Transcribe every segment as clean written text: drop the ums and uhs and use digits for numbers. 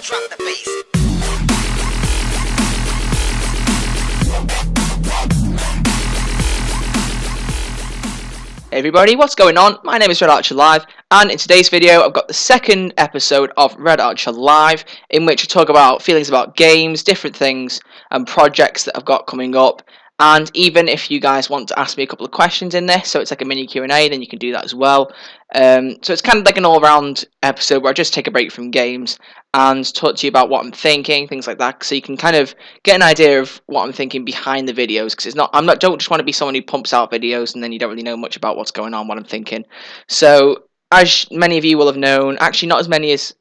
drop the bass. Hey everybody, what's going on? My name is Red Archer Live, and in today's video I've got the second episode of Red Archer Live, in which I talk about feelings about games, different things, and projects that I've got coming up. And even if you guys want to ask me a couple of questions in this, so it's like a mini Q&A, then you can do that as well. So it's kind of like an all-round episode where I just take a break from games and talk to you about what I'm thinking, things like that, so you can kind of get an idea of what I'm thinking behind the videos. Because don't just want to be someone who pumps out videos and then you don't really know much about what's going on, what I'm thinking. So as many of you will have known, actually not as many as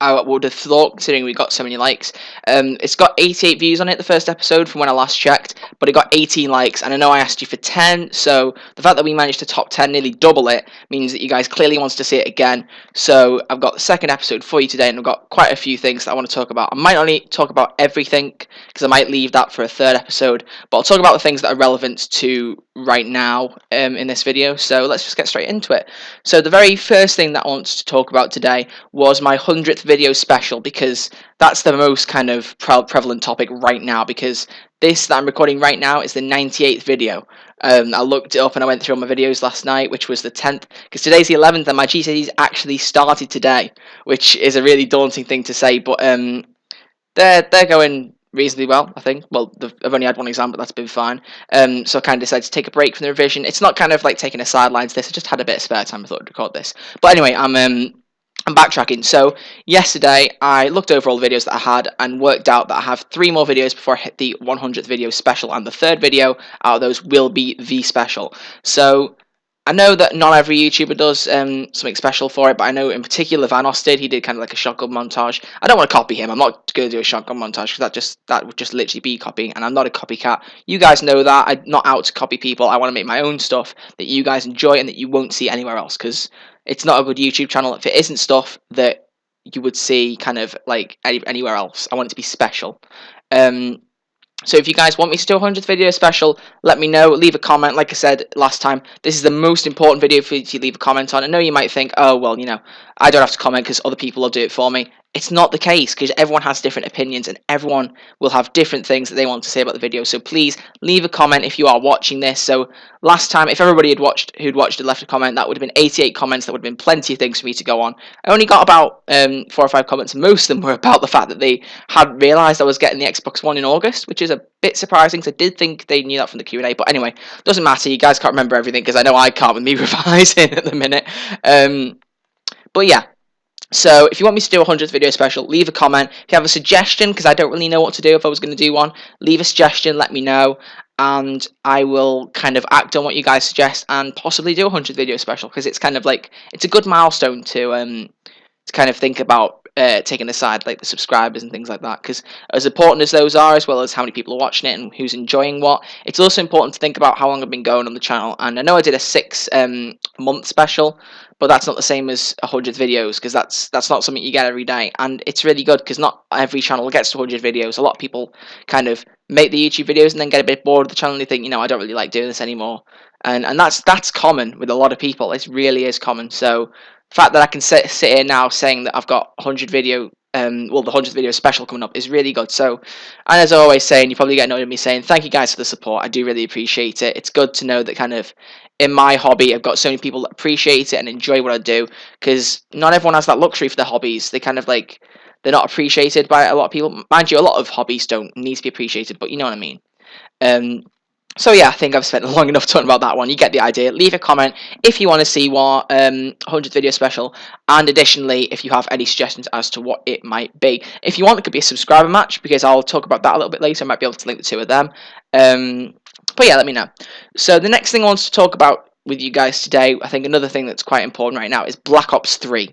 I would have thought, considering we got so many likes. It's got 88 views on it, the first episode, from when I last checked, but it got 18 likes, and I know I asked you for 10, so the fact that we managed to top 10, nearly double it, means that you guys clearly want to see it again. So I've got the second episode for you today, and I've got quite a few things that I want to talk about. I might only talk about everything, because I might leave that for a third episode, but I'll talk about the things that are relevant to right now in this video, so let's just get straight into it. So the very first thing that I want to talk about today was my 100th video special, because that's the most kind of prevalent topic right now, because this that I'm recording right now is the 98th video. I looked it up and I went through all my videos last night, which was the 10th, because today's the 11th and my GCSEs actually started today, which is a really daunting thing to say, but they're going reasonably well, I think. Well, I've only had one exam, but that's been fine. So I kind of decided to take a break from the revision. It's not kind of like taking a sideline to this. I just had a bit of spare time. I thought I'd record this. But anyway, I'm backtracking. So yesterday I looked over all the videos that I had and worked out that I have 3 more videos before I hit the 100th video special, and the third video out of those will be the special. So I know that not every YouTuber does something special for it, but I know in particular Vanoss did. He did kind of like a shotgun montage. I don't want to copy him. I'm not going to do a shotgun montage, because that would just literally be copying, and I'm not a copycat. You guys know that. I'm not out to copy people. I want to make my own stuff that you guys enjoy and that you won't see anywhere else, because it's not a good YouTube channel if it isn't stuff that you would see kind of like anywhere else. I want it to be special. So if you guys want me to do a 100th video special, let me know. Leave a comment. Like I said last time, this is the most important video for you to leave a comment on. I know you might think, oh, well, you know, I don't have to comment because other people will do it for me. It's not the case, because everyone has different opinions and everyone will have different things that they want to say about the video. So please leave a comment if you are watching this. So last time, if everybody who'd watched and left a comment, that would have been 88 comments. That would have been plenty of things for me to go on. I only got about 4 or 5 comments, and most of them were about the fact that they hadn't realised I was getting the Xbox One in August, which is a bit surprising, because I did think they knew that from the Q&A. But anyway, doesn't matter. You guys can't remember everything, because I know I can't with me revising at the minute. But yeah. So if you want me to do a 100th video special, leave a comment. If you have a suggestion, because I don't really know what to do if I was going to do one, leave a suggestion, let me know, and I will kind of act on what you guys suggest and possibly do a 100th video special, because it's kind of like, it's a good milestone to kind of think about taking aside like the subscribers and things like that, because as important as those are, as well as how many people are watching it and who's enjoying what, it's also important to think about how long I've been going on the channel. And I know I did a 6-month special, but that's not the same as 100 videos, because that's not something you get every day, and it's really good because not every channel gets to 100 videos. A lot of people kind of make the YouTube videos and then get a bit bored of the channel and they think, you know, I don't really like doing this anymore, and that's common with a lot of people. It really is common. So the fact that I can sit here now saying that I've got 100 video, the 100th video special coming up is really good. So, and as I always say, and you probably get annoyed with me saying, thank you guys for the support. I do really appreciate it. It's good to know that kind of in my hobby, I've got so many people that appreciate it and enjoy what I do, because not everyone has that luxury for their hobbies. They kind of like, they're not appreciated by a lot of people. Mind you, a lot of hobbies don't need to be appreciated, but you know what I mean. So yeah, I think I've spent long enough talking about that one. You get the idea. Leave a comment if you want to see what 100th video special, and additionally, if you have any suggestions as to what it might be. If you want, it could be a subscriber match, because I'll talk about that a little bit later. I might be able to link the 2 of them. But yeah, let me know. So the next thing I want to talk about with you guys today, I think another thing that's quite important right now is Black Ops 3.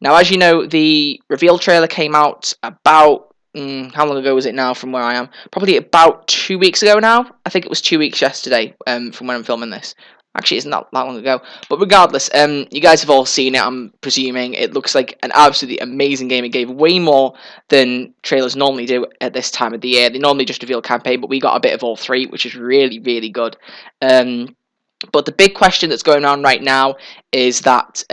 Now, as you know, the reveal trailer came out about, how long ago was it now from where I am? Probably about 2 weeks ago now. I think it was 2 weeks yesterday from when I'm filming this. Actually, it's not that long ago. But regardless, you guys have all seen it, I'm presuming. It looks like an absolutely amazing game. It gave way more than trailers normally do at this time of the year. They normally just reveal campaign, but we got a bit of all 3, which is really, really good. But the big question that's going on right now is that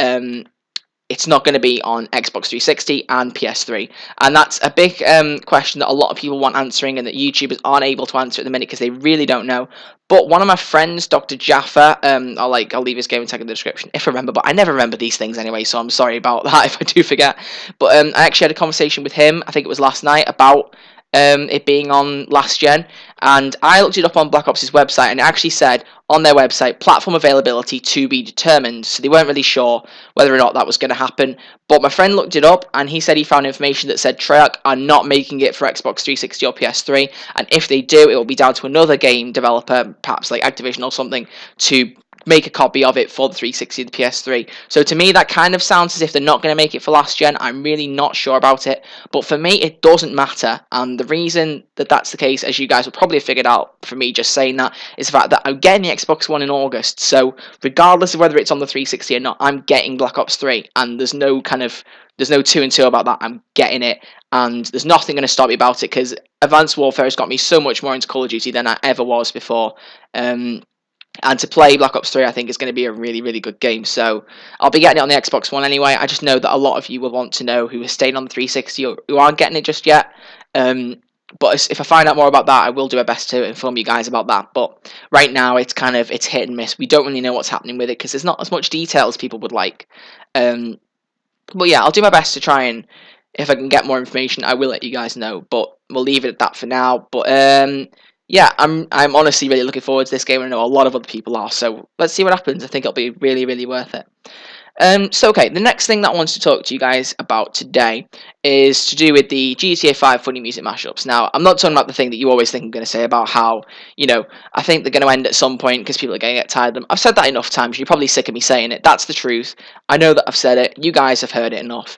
it's not going to be on Xbox 360 and PS3. And that's a big question that a lot of people want answering and that YouTubers aren't able to answer at the minute because they really don't know. But one of my friends, Dr. Jaffa, I'll leave his game tag in the description if I remember, but I never remember these things anyway, so I'm sorry about that if I do forget. But I actually had a conversation with him, I think it was last night, about it being on last gen, and I looked it up on Black Ops' website, and it actually said on their website platform availability to be determined, so they weren't really sure whether or not that was going to happen. But my friend looked it up, and he said he found information that said Treyarch are not making it for Xbox 360 or PS3, and if they do, it will be down to another game developer, perhaps like Activision or something, to make a copy of it for the 360 and the PS3. So to me, that kind of sounds as if they're not going to make it for last gen. I'm really not sure about it. But for me, it doesn't matter. And the reason that that's the case, as you guys will probably have figured out for me just saying that, is the fact that I'm getting the Xbox One in August. So regardless of whether it's on the 360 or not, I'm getting Black Ops 3. And there's no 2 and 2 about that. I'm getting it. And there's nothing going to stop me about it because Advanced Warfare has got me so much more into Call of Duty than I ever was before. And to play Black Ops 3, I think is going to be a really, really good game. So I'll be getting it on the Xbox One anyway. I just know that a lot of you will want to know who is staying on the 360 or who aren't getting it just yet. But if I find out more about that, I will do my best to inform you guys about that. But right now, it's hit and miss. We don't really know what's happening with it because there's not as much detail as people would like. But yeah, I'll do my best to try and, if I can get more information, I will let you guys know. But we'll leave it at that for now. But yeah, I'm honestly really looking forward to this game. I know a lot of other people are, so let's see what happens. I think it'll be really, really worth it. So okay, the next thing that I wanted to talk to you guys about today is to do with the GTA 5 funny music mashups. Now, I'm not talking about the thing that you always think I'm going to say about how, I think they're going to end at some point because people are going to get tired of them. I've said that enough times. You're probably sick of me saying it. That's the truth. I know that I've said it. You guys have heard it enough.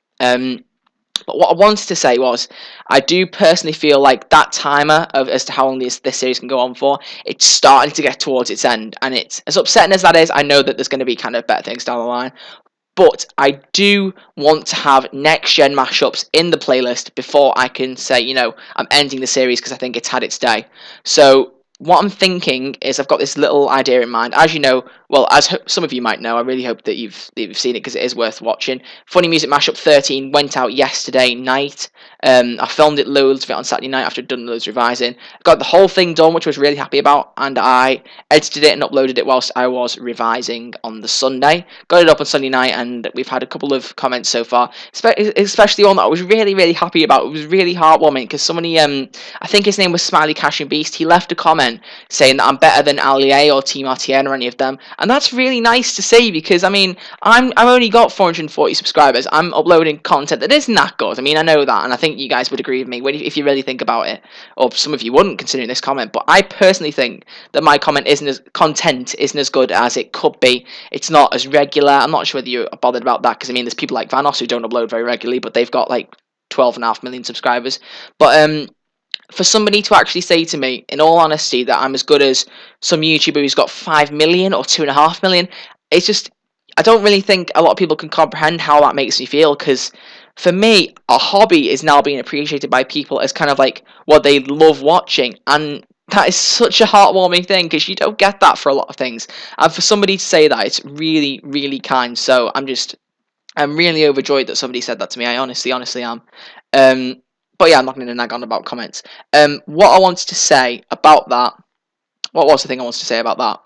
But what I wanted to say was, I do personally feel like that timer as to how long this series can go on for, it's starting to get towards its end. And it's as upsetting as that is, I know that there's going to be kind of better things down the line. But I do want to have next-gen mashups in the playlist before I can say, I'm ending the series because I think it's had its day. So what I'm thinking is I've got this little idea in mind. As you know, well, as some of you might know, I really hope that you've seen it because it is worth watching. Funny Music Mashup 13 went out yesterday night. I filmed it loads of it on Saturday night after I'd done loads of revising. Got the whole thing done, which I was really happy about, and I edited it and uploaded it whilst I was revising on the Sunday. Got it up on Sunday night, and we've had a couple of comments so far, especially one that I was really, really happy about. It was really heartwarming because somebody, I think his name was Smiley Cash and Beast, he left a comment saying that I'm better than Ali or Team RTN or any of them, and that's really nice to see because I've only got 440 subscribers. I'm uploading content that isn't that good. I know that, and I think you guys would agree with me if you really think about it, or some of you wouldn't considering this comment. But I personally think that my content isn't as good as it could be. It's not as regular. I'm not sure whether you're bothered about that because there's people like Vanos who don't upload very regularly, but they've got like 12.5 million subscribers. But for somebody to actually say to me, in all honesty, that I'm as good as some YouTuber who's got 5 million or 2.5 million, it's just, I don't really think a lot of people can comprehend how that makes me feel, because for me, a hobby is now being appreciated by people as kind of like what they love watching, and that is such a heartwarming thing, because you don't get that for a lot of things, and for somebody to say that, it's really, really kind. So I'm really overjoyed that somebody said that to me. I honestly am. But yeah, I'm not going to nag on about comments. What I wanted to say about that, what was the thing I wanted to say about that?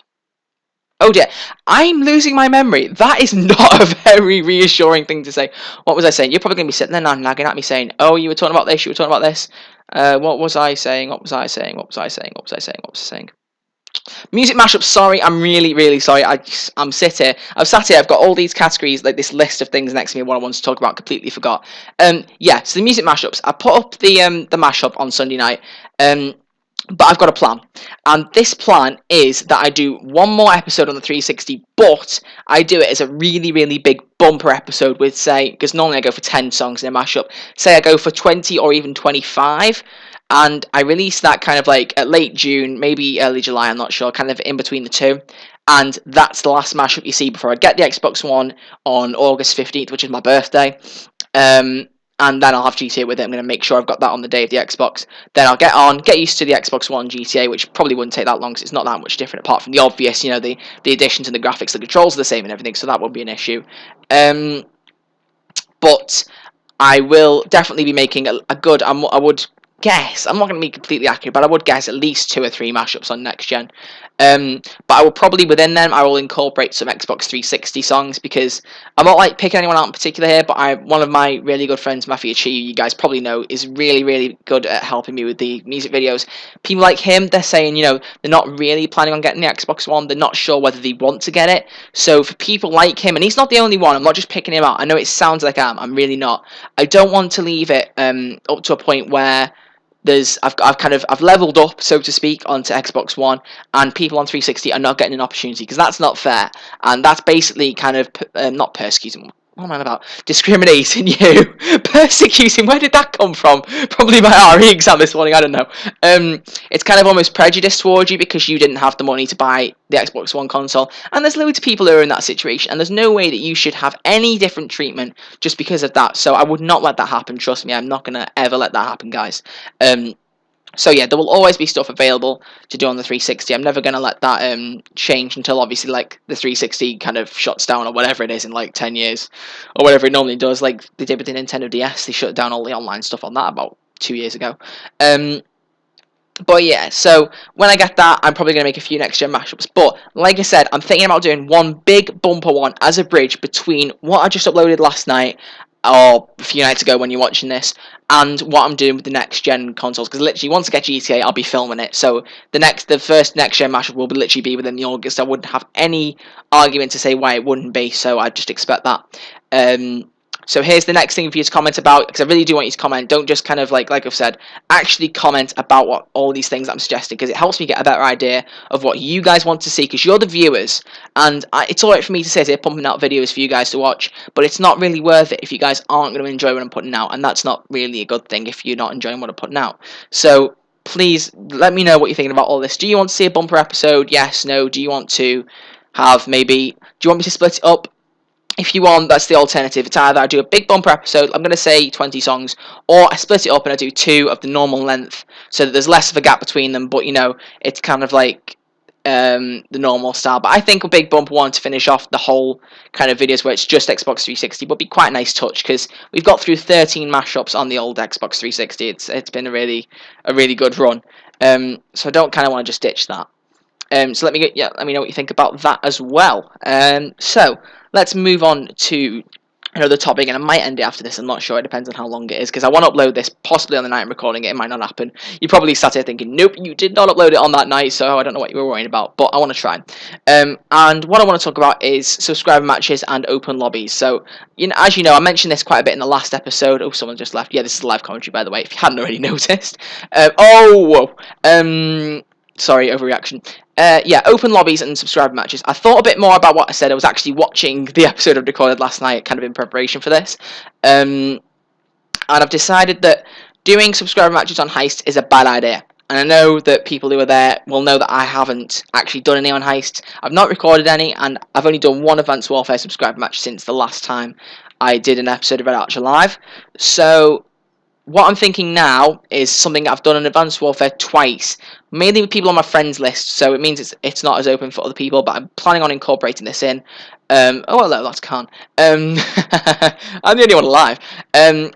Oh dear, I'm losing my memory. That is not a very reassuring thing to say. What was I saying? You're probably going to be sitting there now nagging at me saying, oh, you were talking about this, you were talking about this. What was I saying? What was I saying? Music mashups, sorry, I'm really, really sorry. I'm sat here, I've got all these categories, like this list of things next to me, what I want to talk about, completely forgot. Yeah, so the music mashups, I put up the mashup on Sunday night, but I've got a plan, and this plan is that I do one more episode on the 360, but I do it as a really, really big bumper episode with, say, because normally I go for 10 songs in a mashup, say I go for 20 or even 25, and I release that kind of like at late June, maybe early July, I'm not sure, kind of in between the two, and that's the last mashup you see before I get the Xbox One on August 15th, which is my birthday. And then I'll have GTA with it. I'm going to make sure I've got that on the day of the Xbox. Then I'll get used to the Xbox One GTA, which probably wouldn't take that long because it's not that much different apart from the obvious, the additions and the graphics, the controls are the same and everything, so that won't be an issue. but I will definitely be making a good, I would guess, I'm not going to be completely accurate, but I would guess at least 2 or 3 mashups on next gen. But I will probably, within them, I will incorporate some Xbox 360 songs, because I'm not like picking anyone out in particular here, but one of my really good friends, Matthew Chi, you guys probably know, is really, really good at helping me with the music videos. People like him, they're saying, they're not really planning on getting the Xbox One, they're not sure whether they want to get it. So for people like him, and he's not the only one, I'm not just picking him out, I know it sounds like I'm really not. I don't want to leave it up to a point where I've leveled up, so to speak, onto Xbox One, and people on 360 are not getting an opportunity, because that's not fair, and that's basically kind of not persecuting. What am I about? Discriminating you. Persecuting, where did that come from? Probably my RE exam this morning, I don't know. It's kind of almost prejudice towards you because you didn't have the money to buy the Xbox One console. And there's loads of people who are in that situation, and there's no way that you should have any different treatment just because of that. So I would not let that happen, trust me. I'm not going to ever let that happen, guys. So yeah, there will always be stuff available to do on the 360. I'm never going to let that change until obviously like the 360 kind of shuts down or whatever it is in like 10 years or whatever it normally does. Like they did with the Nintendo DS, they shut down all the online stuff on that about 2 years ago. But yeah, so when I get that, I'm probably going to make a few next gen mashups. But like I said, I'm thinking about doing one big bumper one as a bridge between what I just uploaded last night, or a few nights ago when you're watching this, and what I'm doing with the next gen consoles. Because literally, once I get GTA, I'll be filming it. So the first next gen mashup will literally be within the August. I wouldn't have any argument to say why it wouldn't be. So I just expect that. So here's the next thing for you to comment about, because I really do want you to comment. Don't just kind of like I've said, actually comment about what all these things I'm suggesting, because it helps me get a better idea of what you guys want to see, because you're the viewers, and it's alright for me to sit here pumping out videos for you guys to watch, but it's not really worth it if you guys aren't going to enjoy what I'm putting out, and that's not really a good thing if you're not enjoying what I'm putting out. So please let me know what you're thinking about all this. Do you want to see a bumper episode? Yes, no. Do you want to have do you want me to split it up? If you want, that's the alternative. It's either I do a big bumper episode, I'm going to say 20 songs, or I split it up and I do 2 of the normal length, so that there's less of a gap between them, but it's kind of like the normal style. But I think a big bumper one to finish off the whole kind of videos where it's just Xbox 360 would be quite a nice touch, because we've got through 13 mashups on the old Xbox 360. It's been a really good run. So I don't kind of want to just ditch that. So let me know what you think about that as well. So let's move on to another topic, and I might end it after this. I'm not sure. It depends on how long it is, because I want to upload this possibly on the night I'm recording it. It might not happen. You probably sat here thinking, nope, you did not upload it on that night, so I don't know what you were worrying about, but I want to try. And what I want to talk about is subscriber matches and open lobbies. So, as you know, I mentioned this quite a bit in the last episode. Oh, someone just left. Yeah, this is live commentary, by the way, if you hadn't already noticed. Sorry, overreaction. Yeah, open lobbies and subscriber matches. I thought a bit more about what I said. I was actually watching the episode I recorded last night, kind of in preparation for this. And I've decided that doing subscriber matches on Heist is a bad idea. And I know that people who are there will know that I haven't actually done any on Heist. I've not recorded any, and I've only done one Advanced Warfare subscriber match since the last time I did an episode of Red Archer Live. So what I'm thinking now is something I've done in Advanced Warfare twice, mainly with people on my friends list, so it means it's not as open for other people, but I'm planning on incorporating this in. Oh, hello, that's Khan. I'm the only one alive.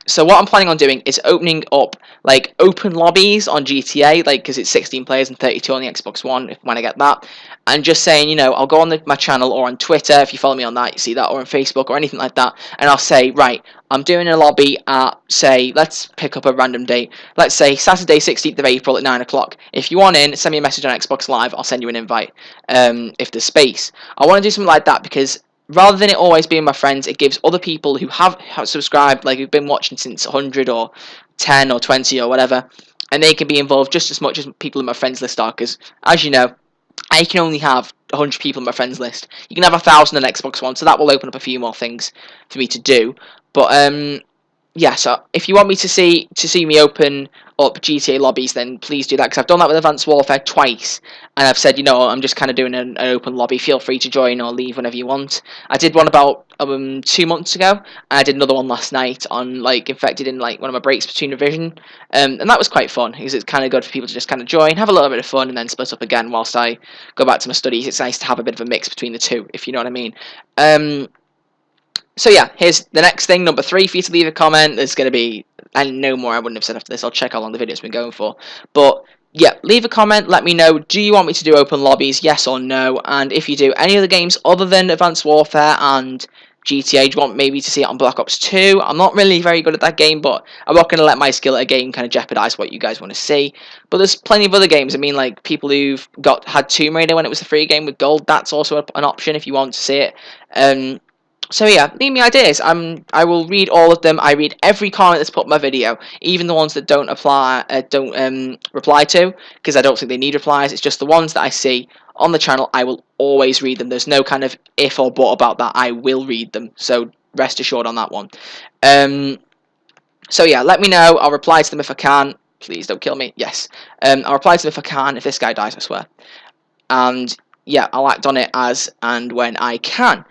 So what I'm planning on doing is opening up, like, open lobbies on GTA, like, because it's 16 players and 32 on the Xbox One, when I get that, and just saying, I'll go on my channel or on Twitter, if you follow me on that, you see that, or on Facebook, or anything like that, and I'll say, right, I'm doing a lobby at, say, let's pick up a random date, let's say Saturday 16th of April at 9 o'clock. If you want in, send me a message on Xbox Live, I'll send you an invite, if there's space. I want to do something like that, because rather than it always being my friends, it gives other people who have subscribed, like who've been watching since 100 or 10 or 20 or whatever, and they can be involved just as much as people in my friends list are, because, as you know, I can only have 100 people in my friends list. You can have 1,000 on Xbox One, so that will open up a few more things for me to do. But yeah, so if you want me to see me open up GTA lobbies, then please do that, because I've done that with Advanced Warfare twice, and I've said, I'm just kind of doing an open lobby. Feel free to join or leave whenever you want. I did one about 2 months ago, and I did another one last night on Infected in one of my breaks between revision, and that was quite fun, because it's kind of good for people to just kind of join, have a little bit of fun, and then split up again whilst I go back to my studies. It's nice to have a bit of a mix between the two, if you know what I mean. So yeah, here's the next thing, number 3, for you to leave a comment. There's going to be, and no more I wouldn't have said after this. I'll check how long the video's been going for. But yeah, leave a comment, let me know, do you want me to do open lobbies, yes or no? And if you do any other games other than Advanced Warfare and GTA, do you want maybe to see it on Black Ops 2? I'm not really very good at that game, but I'm not going to let my skill at a game kind of jeopardize what you guys want to see. But there's plenty of other games. I mean, like, people who've had Tomb Raider when it was a free game with gold, that's also an option if you want to see it. So yeah, leave me ideas. I will read all of them. I read every comment that's put in my video, even the ones that don't reply to, because I don't think they need replies. It's just the ones that I see on the channel. I will always read them. There's no kind of if or but about that. I will read them. So rest assured on that one. So yeah, let me know. I'll reply to them if I can. Please don't kill me. Yes. I'll reply to them if I can. If this guy dies, I swear. And yeah, I'll act on it as and when I can.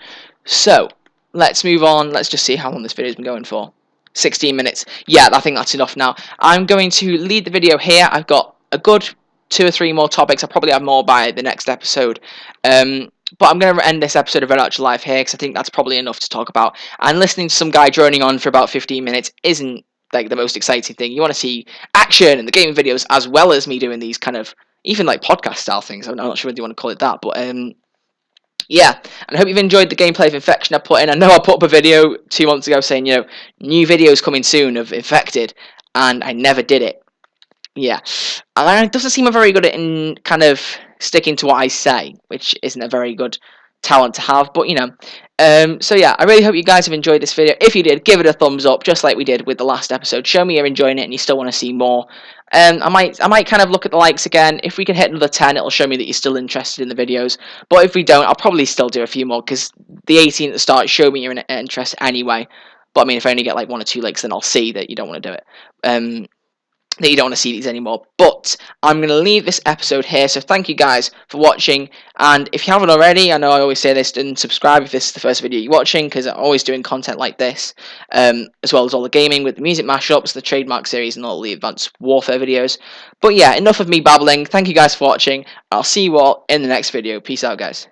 So let's move on. Let's just see how long this video's been going for. 16 minutes. Yeah, I think that's enough now. I'm going to leave the video here. I've got a good 2 or 3 more topics. I'll probably have more by the next episode. But I'm going to end this episode of Red Archer Live here because I think that's probably enough to talk about. And listening to some guy droning on for about 15 minutes isn't like the most exciting thing. You want to see action and the gaming videos as well as me doing these kind of even like podcast style things. I'm not sure whether you want to call it that, but yeah, and I hope you've enjoyed the gameplay of Infection I put in. I know I put up a video 2 months ago saying, you know, new videos coming soon of Infected, and I never did it. Yeah, and it doesn't seem very good at in kind of sticking to what I say, which isn't a very good talent to have, but you know. So yeah, I really hope you guys have enjoyed this video. If you did, give it a thumbs up, just like we did with the last episode. Show me you're enjoying it and you still want to see more. I might kind of look at the likes again. If we can hit another 10, it'll show me that you're still interested in the videos. But if we don't, I'll probably still do a few more, because the 18 at the start show me your interest anyway. But I mean, if I only get like 1 or 2 likes, then I'll see that you don't want to do it. That you don't want to see these anymore. But I'm going to leave this episode here, so thank you guys for watching, and if you haven't already, I know I always say this, and subscribe if this is the first video you're watching, because I'm always doing content like this, as well as all the gaming with the music mashups, the trademark series, and all the Advanced Warfare videos. But yeah, enough of me babbling. Thank you guys for watching. I'll see you all in the next video. Peace out, guys.